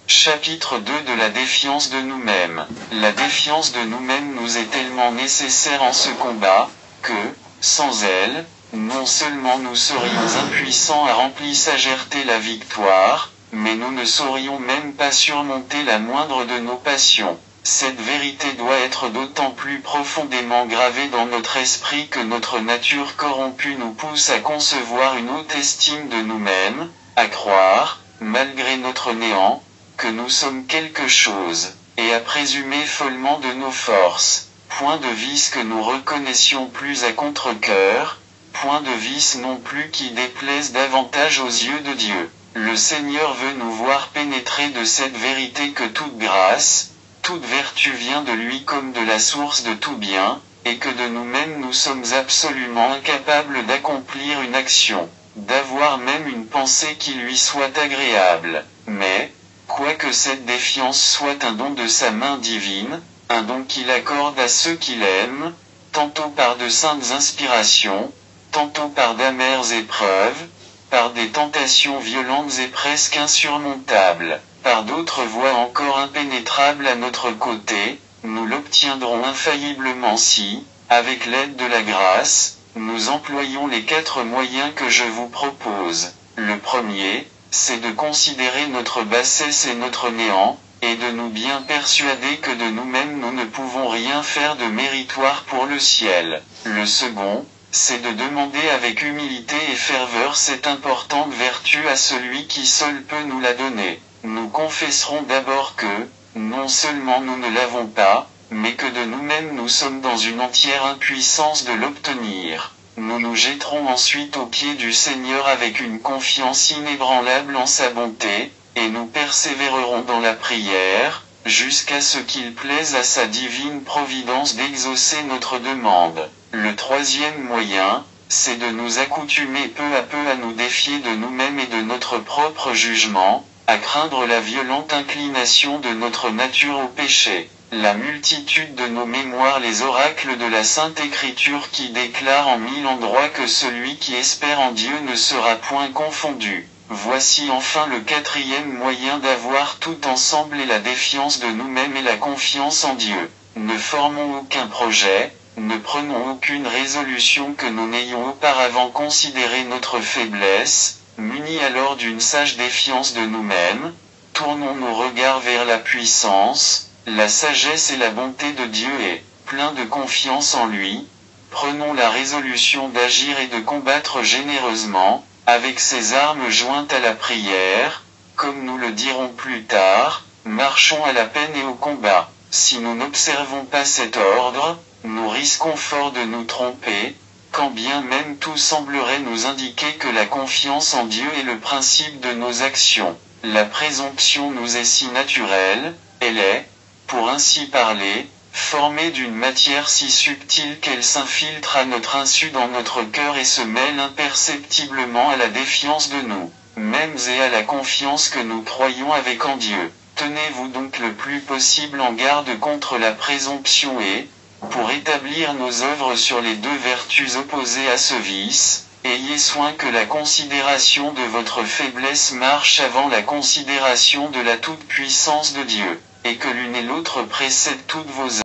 Chapitre 2 de la défiance de nous-mêmes. La défiance de nous-mêmes nous est tellement nécessaire en ce combat, que, sans elle, non seulement nous serions impuissants à remplisagerter la victoire, mais nous ne saurions même pas surmonter la moindre de nos passions. Cette vérité doit être d'autant plus profondément gravée dans notre esprit que notre nature corrompue nous pousse à concevoir une haute estime de nous-mêmes, à croire, malgré notre néant, que nous sommes quelque chose, et à présumer follement de nos forces. Point de vice que nous reconnaissions plus à contre-cœur, point de vice non plus qui déplaise davantage aux yeux de Dieu. Le Seigneur veut nous voir pénétrer de cette vérité que toute grâce, toute vertu vient de lui comme de la source de tout bien, et que de nous-mêmes nous sommes absolument incapables d'accomplir une action, d'avoir même une pensée qui lui soit agréable. Mais, quoique cette défiance soit un don de sa main divine, un don qu'il accorde à ceux qu'il aime, tantôt par de saintes inspirations, tantôt par d'amères épreuves, par des tentations violentes et presque insurmontables, par d'autres voies encore impénétrables à notre côté, nous l'obtiendrons infailliblement si, avec l'aide de la grâce, nous employons les 4 moyens que je vous propose. Le premier, c'est de considérer notre bassesse et notre néant, et de nous bien persuader que de nous-mêmes nous ne pouvons rien faire de méritoire pour le ciel. Le second, c'est de demander avec humilité et ferveur cette importante vertu à celui qui seul peut nous la donner. Nous confesserons d'abord que, non seulement nous ne l'avons pas, mais que de nous-mêmes nous sommes dans une entière impuissance de l'obtenir. Nous nous jetterons ensuite aux pieds du Seigneur avec une confiance inébranlable en sa bonté, et nous persévérerons dans la prière, jusqu'à ce qu'il plaise à sa divine providence d'exaucer notre demande. Le troisième moyen, c'est de nous accoutumer peu à peu à nous défier de nous-mêmes et de notre propre jugement, à craindre la violente inclination de notre nature au péché. La multitude de nos mémoires les oracles de la Sainte Écriture qui déclarent en 1000 endroits que celui qui espère en Dieu ne sera point confondu. Voici enfin le 4e moyen d'avoir tout ensemble et la défiance de nous-mêmes et la confiance en Dieu. Ne formons aucun projet, ne prenons aucune résolution que nous n'ayons auparavant considéré notre faiblesse, munis alors d'une sage défiance de nous-mêmes, tournons nos regards vers la puissance, la sagesse et la bonté de Dieu et, plein de confiance en lui, prenons la résolution d'agir et de combattre généreusement, avec ses armes jointes à la prière, comme nous le dirons plus tard, marchons à la peine et au combat. Si nous n'observons pas cet ordre, nous risquons fort de nous tromper, quand bien même tout semblerait nous indiquer que la confiance en Dieu est le principe de nos actions. La présomption nous est si naturelle, elle est, pour ainsi parler, formée d'une matière si subtile qu'elle s'infiltre à notre insu dans notre cœur et se mêle imperceptiblement à la défiance de nous-mêmes et à la confiance que nous croyons avec en Dieu. Tenez-vous donc le plus possible en garde contre la présomption et, pour établir nos œuvres sur les 2 vertus opposées à ce vice, ayez soin que la considération de votre faiblesse marche avant la considération de la toute-puissance de Dieu, et que l'une et l'autre précèdent toutes vos œuvres.